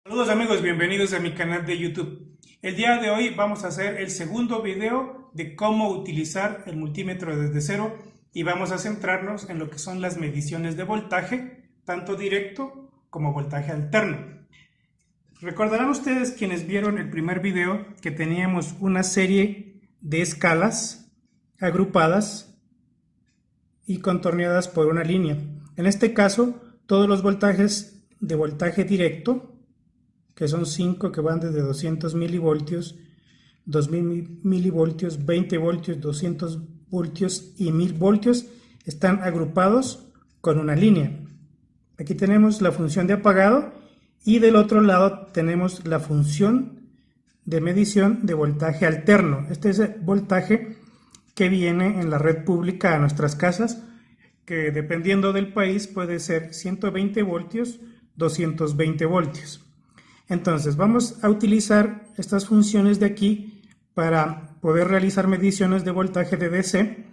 Saludos amigos, bienvenidos a mi canal de YouTube. El día de hoy vamos a hacer el segundo video de cómo utilizar el multímetro desde cero y vamos a centrarnos en lo que son las mediciones de voltaje, tanto directo como voltaje alterno. Recordarán ustedes quienes vieron el primer video que teníamos una serie de escalas agrupadas y contorneadas por una línea. En este caso, todos los voltajes de voltaje directo, que son 5 que van desde 200 milivoltios, 2000 milivoltios, 20 voltios, 200 voltios y 1000 voltios, están agrupados con una línea. Aquí tenemos la función de apagado y del otro lado tenemos la función de medición de voltaje alterno. Este es el voltaje que viene en la red pública a nuestras casas, que dependiendo del país puede ser 120 voltios, 220 voltios. Entonces vamos a utilizar estas funciones de aquí para poder realizar mediciones de voltaje de DC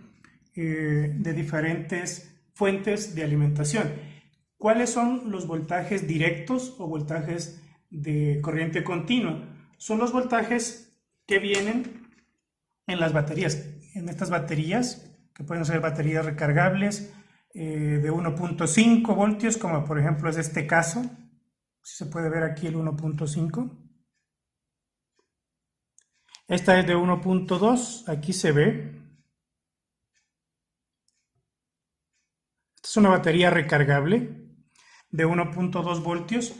de diferentes fuentes de alimentación. ¿Cuáles son los voltajes directos o voltajes de corriente continua? Son los voltajes que vienen en las baterías. En estas baterías, que pueden ser baterías recargables de 1.5 voltios, como por ejemplo es este caso. Se puede ver aquí el 1.5. Esta es de 1.2, aquí se ve. Esta es una batería recargable de 1.2 voltios.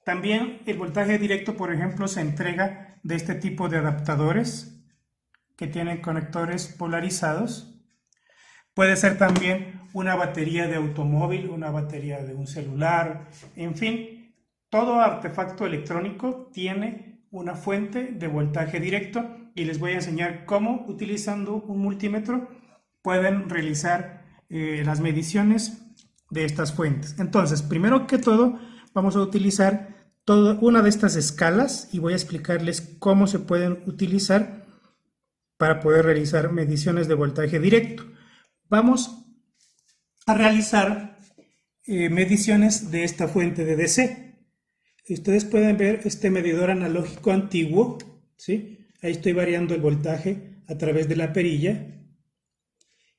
También el voltaje directo, por ejemplo, se entrega de este tipo de adaptadores que tienen conectores polarizados. Puede ser también una batería de automóvil, una batería de un celular, en fin, todo artefacto electrónico tiene una fuente de voltaje directo y les voy a enseñar cómo, utilizando un multímetro, pueden realizar las mediciones de estas fuentes. Entonces, primero que todo, vamos a utilizar una de estas escalas y voy a explicarles cómo se pueden utilizar para poder realizar mediciones de voltaje directo. Vamos a realizar mediciones de esta fuente de DC. Ustedes pueden ver este medidor analógico antiguo, ¿sí? Ahí estoy variando el voltaje a través de la perilla.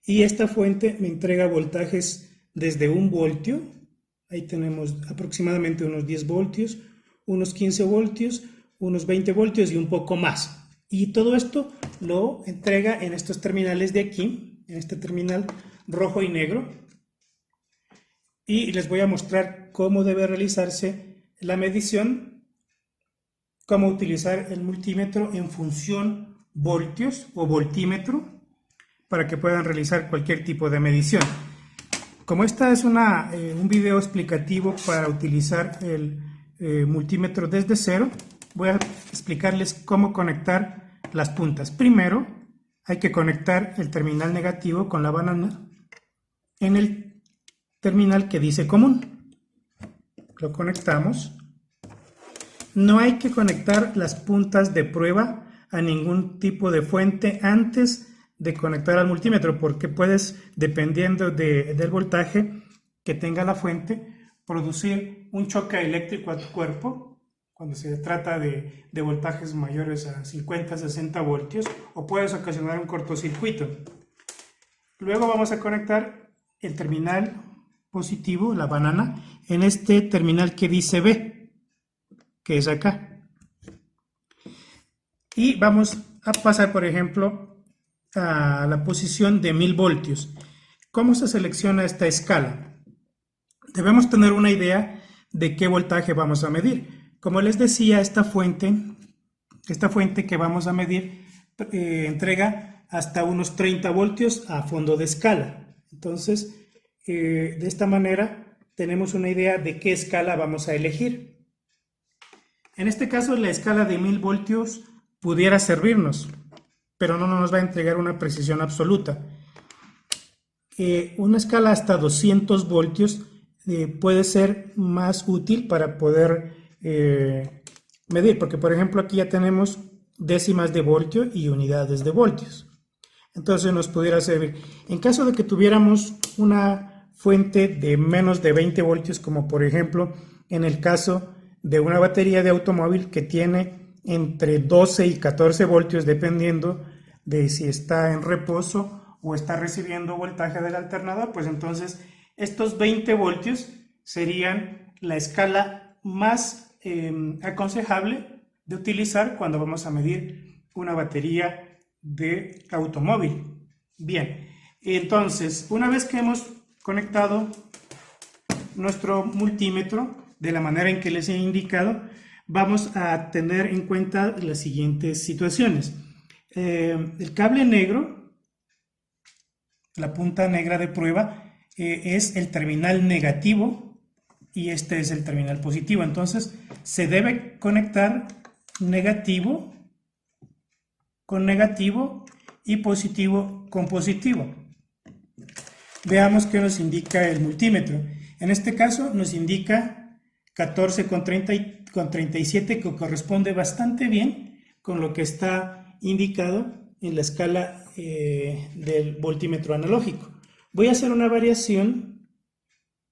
Y esta fuente me entrega voltajes desde 1 voltio, ahí tenemos aproximadamente unos 10 voltios, unos 15 voltios, unos 20 voltios y un poco más. Y todo esto lo entrega en estos terminales de aquí, en este terminal rojo y negro. Y les voy a mostrar cómo debe realizarse la medición, cómo utilizar el multímetro en función voltios o voltímetro para que puedan realizar cualquier tipo de medición. Como esta es un video explicativo para utilizar el multímetro desde cero, voy a explicarles cómo conectar las puntas. Primero, hay que conectar el terminal negativo con la banana en el terminal que dice común. Lo conectamos. No hay que conectar las puntas de prueba a ningún tipo de fuente antes de conectar al multímetro, porque puedes, dependiendo del voltaje que tenga la fuente, producir un choque eléctrico a tu cuerpo cuando se trata de voltajes mayores a 50-60 voltios, o puedes ocasionar un cortocircuito. Luego vamos a conectar el terminal positivo, la banana, en este terminal que dice B, que es acá. Y vamos a pasar, por ejemplo, a la posición de 1000 voltios. ¿Cómo se selecciona esta escala? Debemos tener una idea de qué voltaje vamos a medir. Como les decía, esta fuente que vamos a medir entrega hasta unos 30 voltios a fondo de escala. Entonces, de esta manera tenemos una idea de qué escala vamos a elegir. En este caso, la escala de 1000 voltios pudiera servirnos, pero no nos va a entregar una precisión absoluta. Una escala hasta 200 voltios puede ser más útil para poder medir, porque por ejemplo aquí ya tenemos décimas de voltio y unidades de voltios. Entonces nos pudiera servir. En caso de que tuviéramos una fuente de menos de 20 voltios, como por ejemplo en el caso de una batería de automóvil que tiene entre 12 y 14 voltios dependiendo de si está en reposo o está recibiendo voltaje del alternador, pues entonces estos 20 voltios serían la escala más aconsejable de utilizar cuando vamos a medir una batería de automóvil. Bien, entonces una vez que hemos conectado nuestro multímetro de la manera en que les he indicado, vamos a tener en cuenta las siguientes situaciones. El cable negro, la punta negra de prueba, es el terminal negativo y este es el terminal positivo. Entonces se debe conectar negativo con negativo y positivo con positivo. Veamos qué nos indica el multímetro. En este caso nos indica 14,37, que corresponde bastante bien con lo que está indicado en la escala del voltímetro analógico. Voy a hacer una variación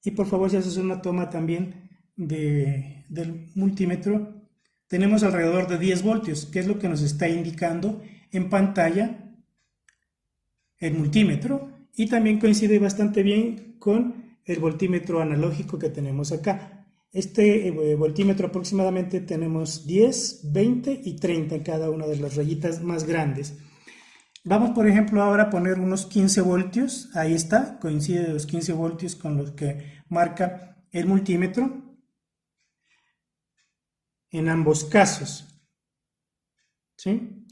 y por favor si haces una toma también del multímetro, tenemos alrededor de 10 voltios, que es lo que nos está indicando en pantalla el multímetro, y también coincide bastante bien con el voltímetro analógico que tenemos acá. Este voltímetro aproximadamente tenemos 10, 20 y 30 en cada una de las rayitas más grandes. Vamos por ejemplo ahora a poner unos 15 voltios, ahí está, coincide los 15 voltios con los que marca el multímetro en ambos casos, ¿sí?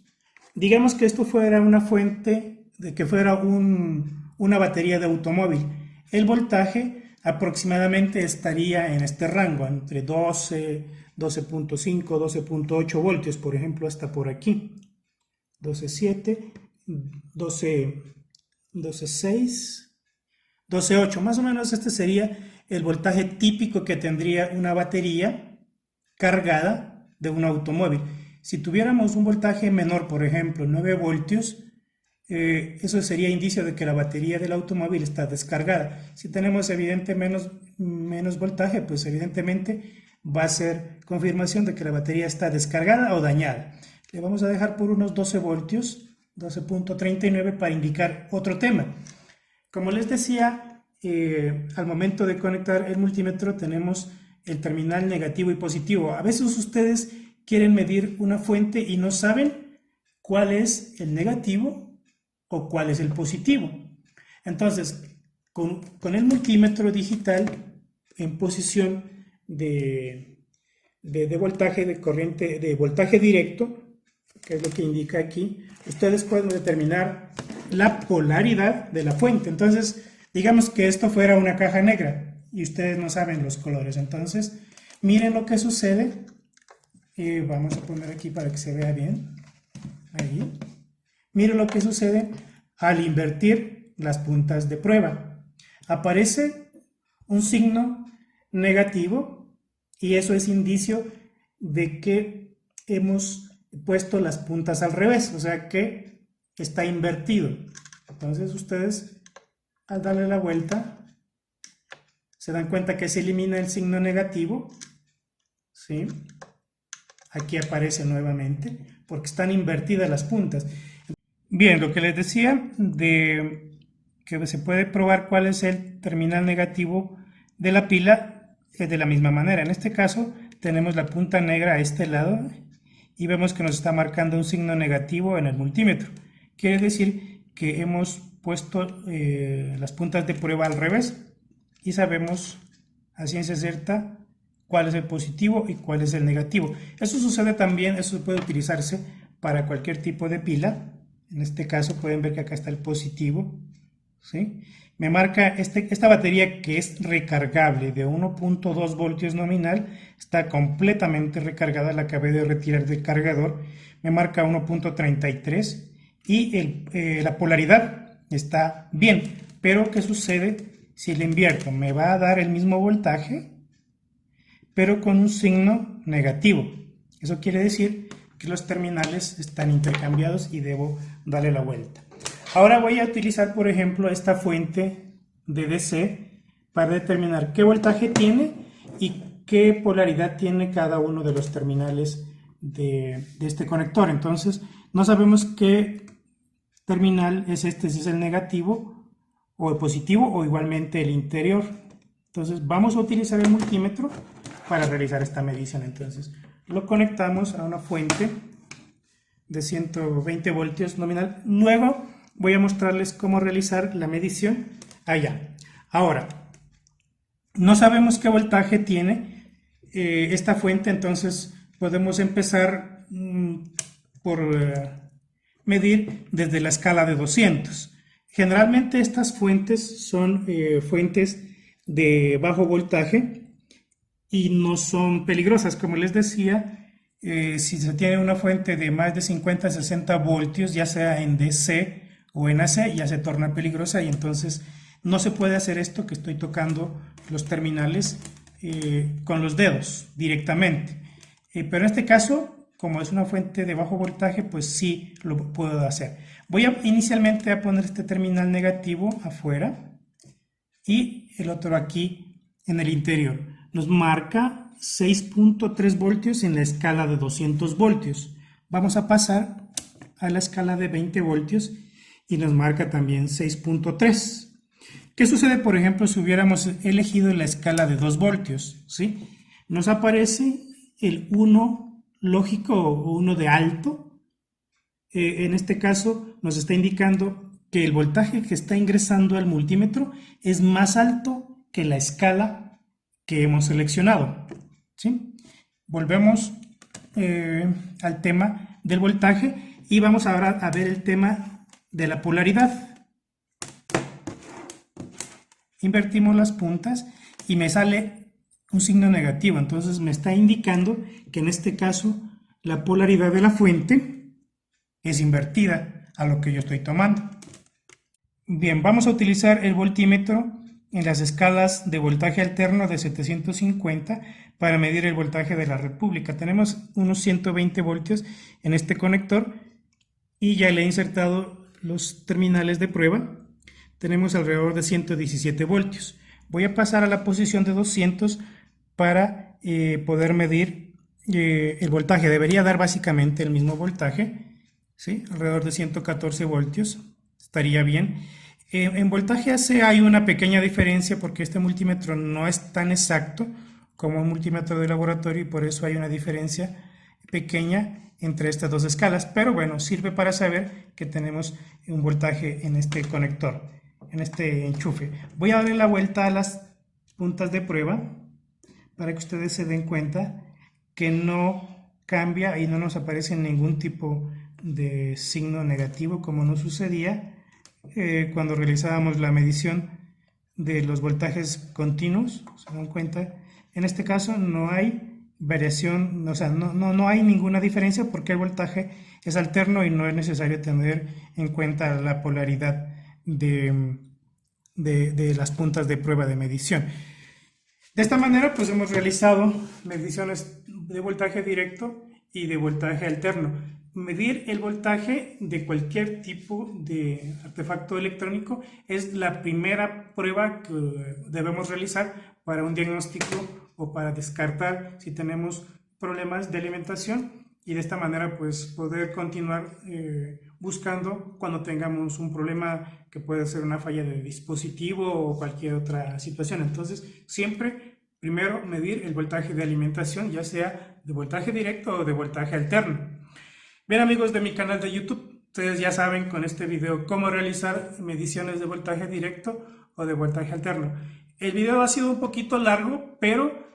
Digamos que esto fuera una fuente, de que fuera una batería de automóvil. El voltaje aproximadamente estaría en este rango, entre 12, 12.5, 12.8 voltios, por ejemplo, hasta por aquí. 12.7, 12.6, 12.8, más o menos este sería el voltaje típico que tendría una batería cargada de un automóvil. Si tuviéramos un voltaje menor, por ejemplo, 9 voltios, eso sería indicio de que la batería del automóvil está descargada. Si tenemos evidentemente menos voltaje, pues evidentemente va a ser confirmación de que la batería está descargada o dañada. Le vamos a dejar por unos 12 voltios, 12.39 para indicar otro tema. Como les decía, al momento de conectar el multímetro tenemos el terminal negativo y positivo. A veces ustedes quieren medir una fuente y no saben cuál es el negativo o cuál es el positivo. Entonces, con el multímetro digital en posición de voltaje de corriente, de voltaje directo, que es lo que indica aquí, ustedes pueden determinar la polaridad de la fuente. Entonces, digamos que esto fuera una caja negra y ustedes no saben los colores. Entonces, miren lo que sucede. Vamos a poner aquí para que se vea bien. Ahí. Miren lo que sucede al invertir las puntas de prueba. Aparece un signo negativo y eso es indicio de que hemos puesto las puntas al revés, o sea que está invertido. Entonces ustedes al darle la vuelta se dan cuenta que se elimina el signo negativo, ¿sí? Aquí aparece nuevamente porque están invertidas las puntas. Bien, lo que les decía de que se puede probar cuál es el terminal negativo de la pila es de la misma manera. En este caso tenemos la punta negra a este lado y vemos que nos está marcando un signo negativo en el multímetro. Quiere decir que hemos puesto las puntas de prueba al revés y sabemos a ciencia cierta cuál es el positivo y cuál es el negativo. Eso sucede también, eso puede utilizarse para cualquier tipo de pila. En este caso pueden ver que acá está el positivo, ¿sí? Me marca esta batería que es recargable de 1.2 voltios nominal, está completamente recargada, la acabé de retirar del cargador, me marca 1.33 y la polaridad está bien, pero ¿qué sucede si le invierto? Me va a dar el mismo voltaje, pero con un signo negativo. Eso quiere decir que los terminales están intercambiados y debo darle la vuelta. Ahora voy a utilizar, por ejemplo, esta fuente de DC para determinar qué voltaje tiene y qué polaridad tiene cada uno de los terminales de este conector. Entonces no sabemos qué terminal es este, si es el negativo o el positivo o igualmente el interior. Entonces vamos a utilizar el multímetro para realizar esta medición. Entonces lo conectamos a una fuente de 120 voltios nominal. Luego voy a mostrarles cómo realizar la medición allá. Ahora, no sabemos qué voltaje tiene esta fuente, entonces podemos empezar por medir desde la escala de 200. Generalmente estas fuentes son fuentes de bajo voltaje y no son peligrosas. Como les decía, si se tiene una fuente de más de 50-60 voltios, ya sea en DC o en AC, ya se torna peligrosa y entonces no se puede hacer esto que estoy tocando los terminales con los dedos directamente. Pero en este caso, como es una fuente de bajo voltaje, pues sí lo puedo hacer. Voy inicialmente a poner este terminal negativo afuera y el otro aquí en el interior. Nos marca 6.3 voltios en la escala de 200 voltios. Vamos a pasar a la escala de 20 voltios y nos marca también 6.3. ¿Qué sucede, por ejemplo, si hubiéramos elegido la escala de 2 voltios? ¿Sí? Nos aparece el 1 lógico o 1 de alto. En este caso nos está indicando que el voltaje que está ingresando al multímetro es más alto que la escala que hemos seleccionado. ¿Sí? Volvemos al tema del voltaje y vamos ahora a ver el tema de la polaridad. Invertimos las puntas y me sale un signo negativo, entonces me está indicando que en este caso la polaridad de la fuente es invertida a lo que yo estoy tomando. Bien, vamos a utilizar el voltímetro en las escalas de voltaje alterno de 750 para medir el voltaje de la república. Tenemos unos 120 voltios en este conector y ya le he insertado los terminales de prueba. Tenemos alrededor de 117 voltios. Voy a pasar a la posición de 200 para poder medir el voltaje. Debería dar básicamente el mismo voltaje, ¿sí? Alrededor de 114 voltios, estaría bien. En voltaje AC hay una pequeña diferencia porque este multímetro no es tan exacto como un multímetro de laboratorio y por eso hay una diferencia pequeña entre estas dos escalas, pero bueno, sirve para saber que tenemos un voltaje en este conector, en este enchufe. Voy a darle la vuelta a las puntas de prueba para que ustedes se den cuenta que no cambia y no nos aparece ningún tipo de signo negativo como nos sucedía cuando realizábamos la medición de los voltajes continuos. Se dan cuenta, en este caso no hay variación, o sea, no hay ninguna diferencia porque el voltaje es alterno y no es necesario tener en cuenta la polaridad de las puntas de prueba de medición. De esta manera pues hemos realizado mediciones de voltaje directo y de voltaje alterno. Medir el voltaje de cualquier tipo de artefacto electrónico es la primera prueba que debemos realizar para un diagnóstico o para descartar si tenemos problemas de alimentación y de esta manera pues poder continuar buscando cuando tengamos un problema que puede ser una falla de dispositivo o cualquier otra situación. Entonces siempre primero medir el voltaje de alimentación, ya sea de voltaje directo o de voltaje alterno. Bien, amigos de mi canal de YouTube, ustedes ya saben con este video cómo realizar mediciones de voltaje directo o de voltaje alterno. El video ha sido un poquito largo, pero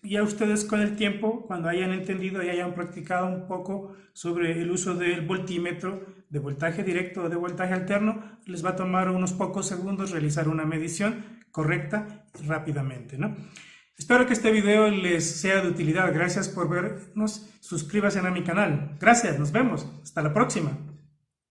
ya ustedes con el tiempo, cuando hayan entendido y hayan practicado un poco sobre el uso del voltímetro de voltaje directo o de voltaje alterno, les va a tomar unos pocos segundos realizar una medición correcta y rápidamente, ¿no? Espero que este video les sea de utilidad. Gracias por vernos. Suscríbanse a mi canal. Gracias, nos vemos. Hasta la próxima.